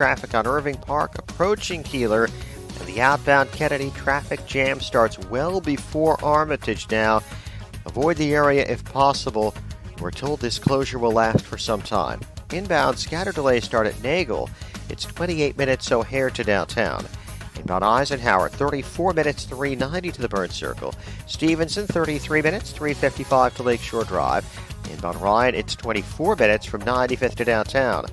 Traffic on Irving Park approaching Keeler. And the outbound Kennedy traffic jam starts well before Armitage now. Avoid the area if possible. We're told this closure will last for some time. Inbound scatter delays start at Nagel. It's 28 minutes O'Hare to downtown. Inbound Eisenhower, 34 minutes, 390 to the Burn Circle. Stevenson, 33 minutes, 355 to Lakeshore Drive. Inbound Ryan, it's 24 minutes from 95th to downtown.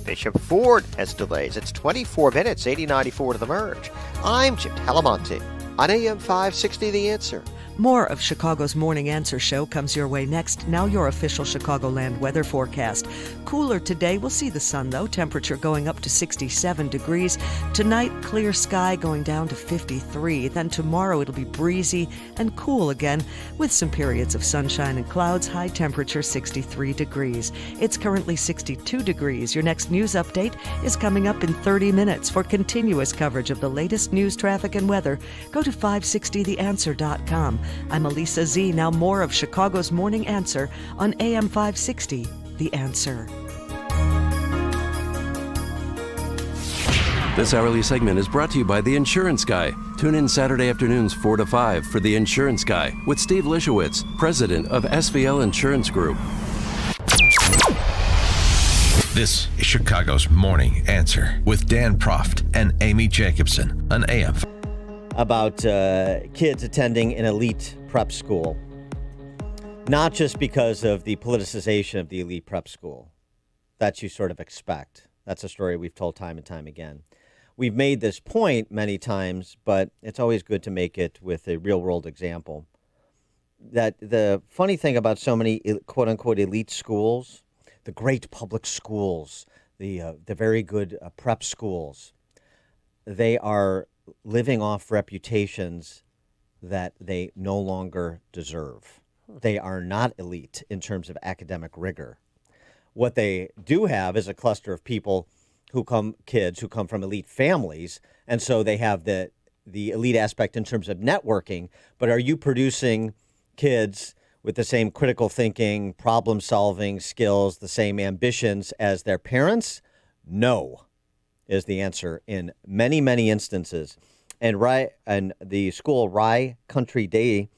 Bishop Ford has delays. It's 24 minutes, 8094 to the Merge. I'm Jim Talamonte on AM 560 The Answer. More of Chicago's Morning Answer show comes your way next. Now your official Chicagoland weather forecast. Cooler today. We'll see the sun, though. Temperature going up to 67 degrees. Tonight, clear sky going down to 53. Then tomorrow it'll be breezy and cool again with some periods of sunshine and clouds. High temperature 63 degrees. It's currently 62 degrees. Your next news update is coming up in 30 minutes. For continuous coverage of the latest news, traffic, and weather, go to 560theanswer.com. I'm Elisa Z. Now more of Chicago's Morning Answer on AM 560, The Answer. This hourly segment is brought to you by The Insurance Guy. Tune in Saturday afternoons 4 to 5 for The Insurance Guy with Steve Lischewitz, president of SVL Insurance Group. This is Chicago's Morning Answer with Dan Proft and Amy Jacobson on AM. About kids attending an elite prep school, not just because of the politicization of the elite prep school that you sort of expect. That's a story we've told time and time again. We've made this point many times, but it's always good to make it with a real-world example. That the funny thing about so many quote-unquote elite schools, the great public schools, the very good prep schools, they are living off reputations that they no longer deserve. They are not elite in terms of academic rigor. What they do have is a cluster of people kids who come from elite families, and so they have the elite aspect in terms of networking. But are you producing kids with the same critical thinking, problem-solving skills, the same ambitions as their parents? No, is the answer in many, many instances. And the school Rye Country Day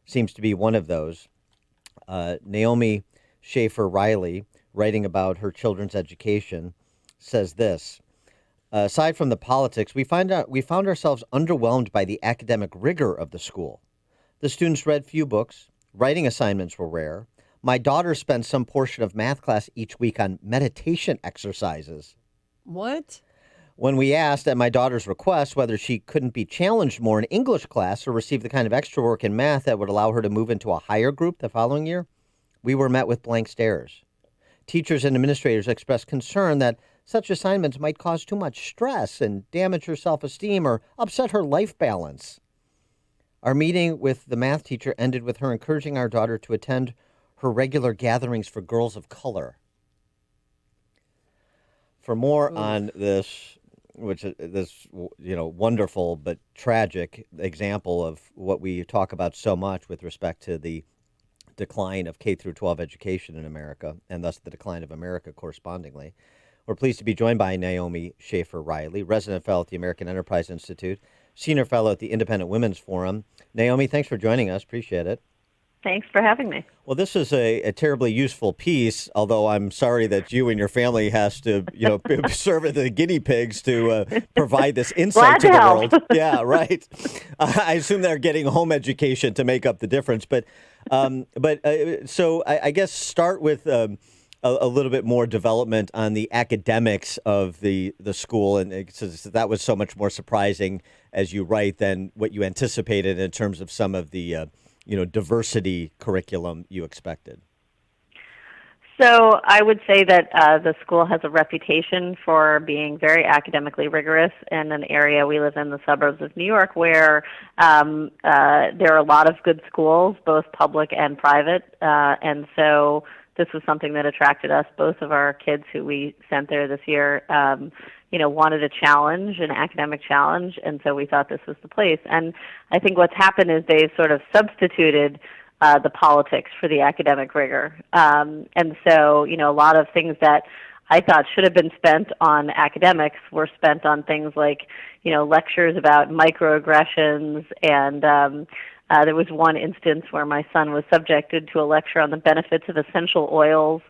seems to be one of those. Naomi Schaefer Riley, writing about her children's education, says this: aside from the politics, we found ourselves underwhelmed by the academic rigor of the school. The students read few books. Writing assignments were rare. My daughter spent some portion of math class each week on meditation exercises. What? When we asked, at my daughter's request, whether she couldn't be challenged more in English class or receive the kind of extra work in math that would allow her to move into a higher group the following year, we were met with blank stares. Teachers and administrators expressed concern that such assignments might cause too much stress and damage her self-esteem or upset her life balance. Our meeting with the math teacher ended with her encouraging our daughter to attend her regular gatherings for girls of color. For more on this, wonderful but tragic example of what we talk about so much with respect to the decline of K through 12 education in America, and thus the decline of America correspondingly, we're pleased to be joined by Naomi Schaefer Riley, resident fellow at the American Enterprise Institute, senior fellow at the Independent Women's Forum. Naomi, thanks for joining us. Appreciate it. Thanks for having me. Well, this is a terribly useful piece, although I'm sorry that you and your family has to, serve as the guinea pigs to provide this insight to the world. Yeah, right. I assume they're getting home education to make up the difference. So I guess start with a little bit more development on the academics of the school, and that was so much more surprising, as you write, than what you anticipated in terms of some of the diversity curriculum you expected. So I would say that the school has a reputation for being very academically rigorous in an area we live in, the suburbs of New York, where there are a lot of good schools, both public and private, and so this was something that attracted us. Both of our kids who we sent there this year, wanted a challenge, an academic challenge, and so we thought this was the place. And I think what's happened is they've sort of substituted the politics for the academic rigor. And so, a lot of things that I thought should have been spent on academics were spent on things like, lectures about microaggressions, and there was one instance where my son was subjected to a lecture on the benefits of essential oils.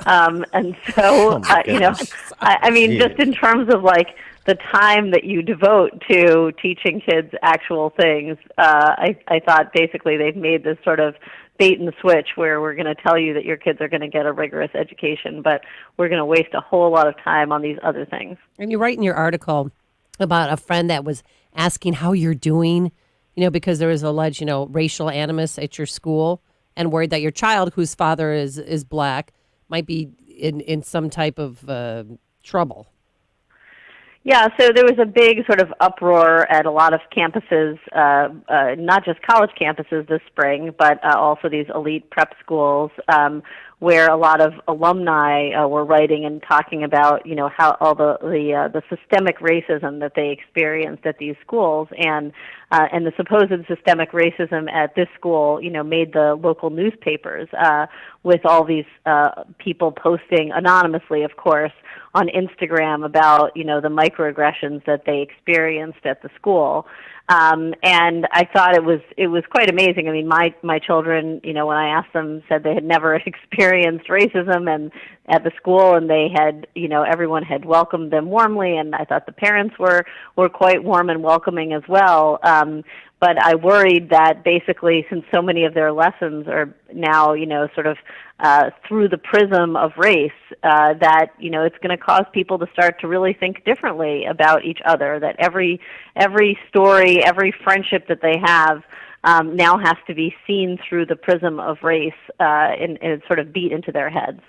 And so, I mean, just in terms of like the time that you devote to teaching kids actual things, I thought basically they've made this sort of bait and switch where we're going to tell you that your kids are going to get a rigorous education, but we're going to waste a whole lot of time on these other things. And you write in your article about a friend that was asking how you're doing, because there was alleged, racial animus at your school, and worried that your child, whose father is black, might be in some type of trouble. Yeah, so there was a big sort of uproar at a lot of campuses, not just college campuses this spring, but also these elite prep schools, where a lot of alumni were writing and talking about, how all the systemic racism that they experienced at these schools, and the supposed systemic racism at this school, made the local newspapers, with all these people posting anonymously, of course, on Instagram about, the microaggressions that they experienced at the school. And I thought it was quite amazing. I mean, my children, when I asked them, said they had never experienced racism and at the school, and they had, everyone had welcomed them warmly, and I thought the parents were quite warm and welcoming as well. But I worried that basically, since so many of their lessons are now, sort of through the prism of race, that, it's going to cause people to start to really think differently about each other, that every story, every friendship that they have now has to be seen through the prism of race, and sort of beat into their heads.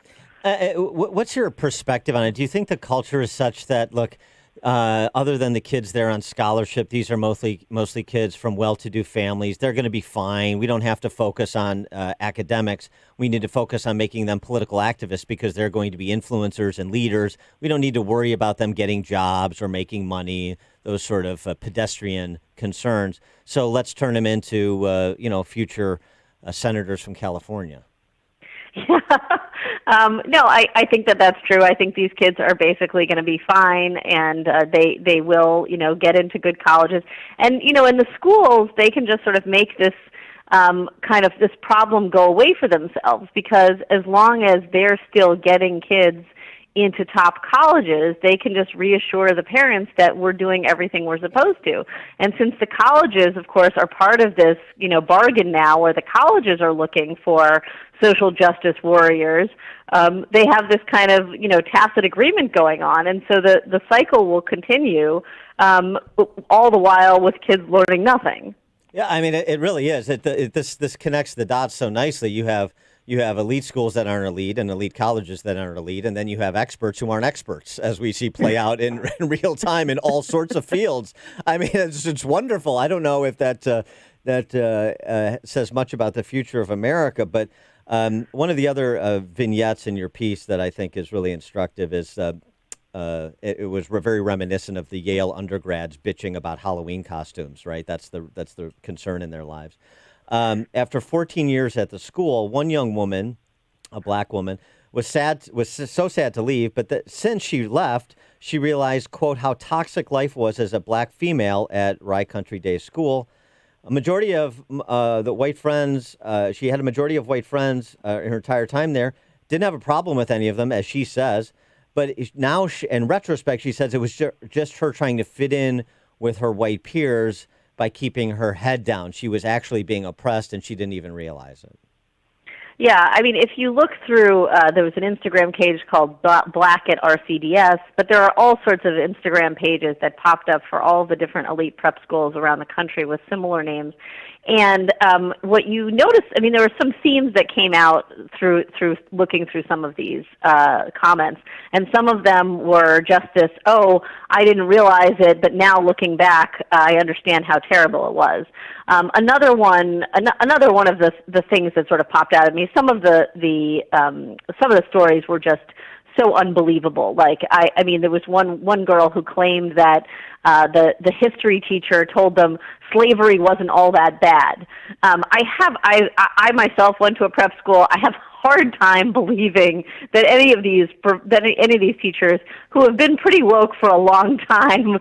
What's your perspective on it? Do you think the culture is such that, look, other than the kids there on scholarship, these are mostly kids from well-to-do families. They're going to be fine. We don't have to focus on academics. We need to focus on making them political activists because they're going to be influencers and leaders. We don't need to worry about them getting jobs or making money, those sort of pedestrian concerns. So let's turn them into, future senators from California. No, I think that's true. I think these kids are basically going to be fine, and they will, get into good colleges. And, in the schools, they can just sort of make this kind of this problem go away for themselves, because as long as they're still getting kids into top colleges, they can just reassure the parents that we're doing everything we're supposed to. And since the colleges, of course, are part of this, bargain now, where the colleges are looking for social justice warriors, they have this kind of, tacit agreement going on. And so the cycle will continue, all the while with kids learning nothing. Yeah, I mean, it really is. This connects the dots so nicely. You have elite schools that aren't elite and elite colleges that aren't elite, and then you have experts who aren't experts, as we see play out in real time in all sorts of fields. I mean, it's wonderful. I don't know if that says much about the future of America, but one of the other vignettes in your piece that I think is really instructive is it was very reminiscent of the Yale undergrads bitching about Halloween costumes, right? That's the concern in their lives. After 14 years at the school, one young woman, a black woman, was so sad to leave, but since she left, she realized, quote, how toxic life was as a black female at Rye Country Day School. A majority of the white friends, she had a majority of white friends in her entire time there, didn't have a problem with any of them, as she says, but now, in retrospect, she says it was just her trying to fit in with her white peers by keeping her head down. She was actually being oppressed, and she didn't even realize it. Yeah, I mean, if you look through, there was an Instagram page called Black at RCDS, but there are all sorts of Instagram pages that popped up for all the different elite prep schools around the country with similar names. And what you notice, I mean, there were some themes that came out through looking through some of these comments, and some of them were just this, oh, I didn't realize it, but now looking back, I understand how terrible it was. Another one of the things that sort of popped out at me, some of the stories were just so unbelievable. Like, I mean, there was one girl who claimed that the history teacher told them slavery wasn't all that bad. I myself went to a prep school. I have hard time believing that any of these teachers who have been pretty woke for a long time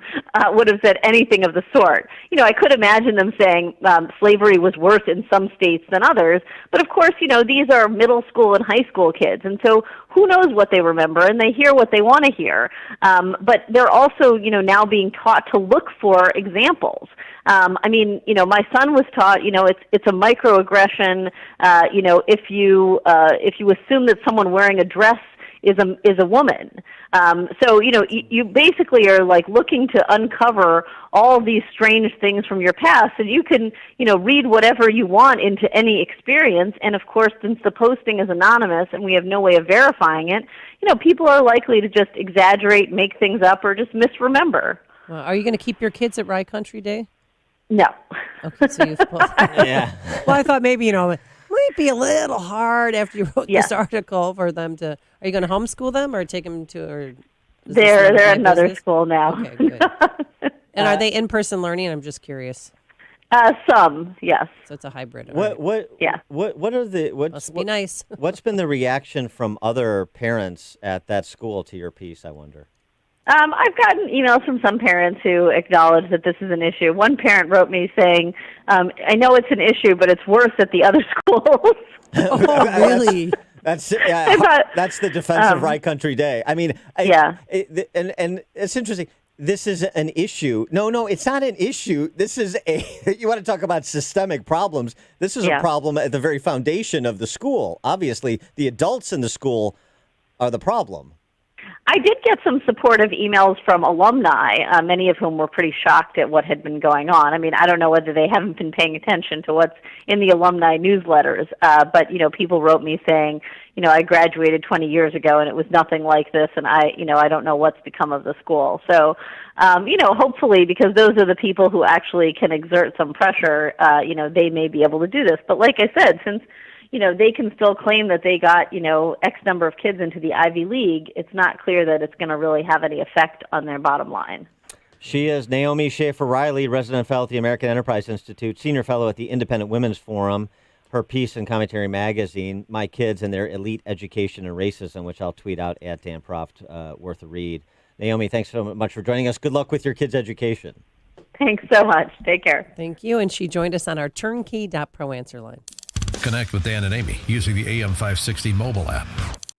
would have said anything of the sort. I could imagine them saying slavery was worse in some states than others, but of course, these are middle school and high school kids, and so who knows what they remember, and they hear what they want to hear. But they're also, now being taught to look for examples. My son was taught, it's a microaggression. If you assume that someone wearing a dress is a woman. So you basically are like looking to uncover all these strange things from your past, and you can read whatever you want into any experience. And of course, since the posting is anonymous and we have no way of verifying it, people are likely to just exaggerate, make things up, or just misremember. Well, are you going to keep your kids at Rye Country Day? No. Okay, so you've Yeah. Well, I thought maybe, it might be a little hard after you wrote this article for them to. Are you going to homeschool them or take them to? Or they're another business? School now. Okay, good. And are they in-person learning? I'm just curious. Some, yes. So it's a hybrid. Must be nice. What's been the reaction from other parents at that school to your piece, I wonder? I've gotten emails from some parents who acknowledge that this is an issue. One parent wrote me saying, I know it's an issue, but it's worse at the other schools. Oh, really? That's the defense of Rye Country Day. And it's interesting. This is an issue. No, it's not an issue. This is you want to talk about systemic problems. This is a problem at the very foundation of the school. Obviously, the adults in the school are the problem. I did get some supportive emails from alumni, many of whom were pretty shocked at what had been going on. I don't know whether they haven't been paying attention to what's in the alumni newsletters, but, people wrote me saying, I graduated 20 years ago and it was nothing like this, and I don't know what's become of the school. So, hopefully, because those are the people who actually can exert some pressure, they may be able to do this. But like I said, since they can still claim that they got, X number of kids into the Ivy League, it's not clear that it's going to really have any effect on their bottom line. She is Naomi Schaefer Riley, resident fellow at the American Enterprise Institute, senior fellow at the Independent Women's Forum. Her piece in Commentary Magazine, My Kids and Their Elite Education and Racism, which I'll tweet out at Dan Proft, worth a read. Naomi, thanks so much for joining us. Good luck with your kids' education. Thanks so much. Take care. Thank you. And she joined us on our turnkey.pro answer line. Connect with Dan and Amy using the AM 560 mobile app.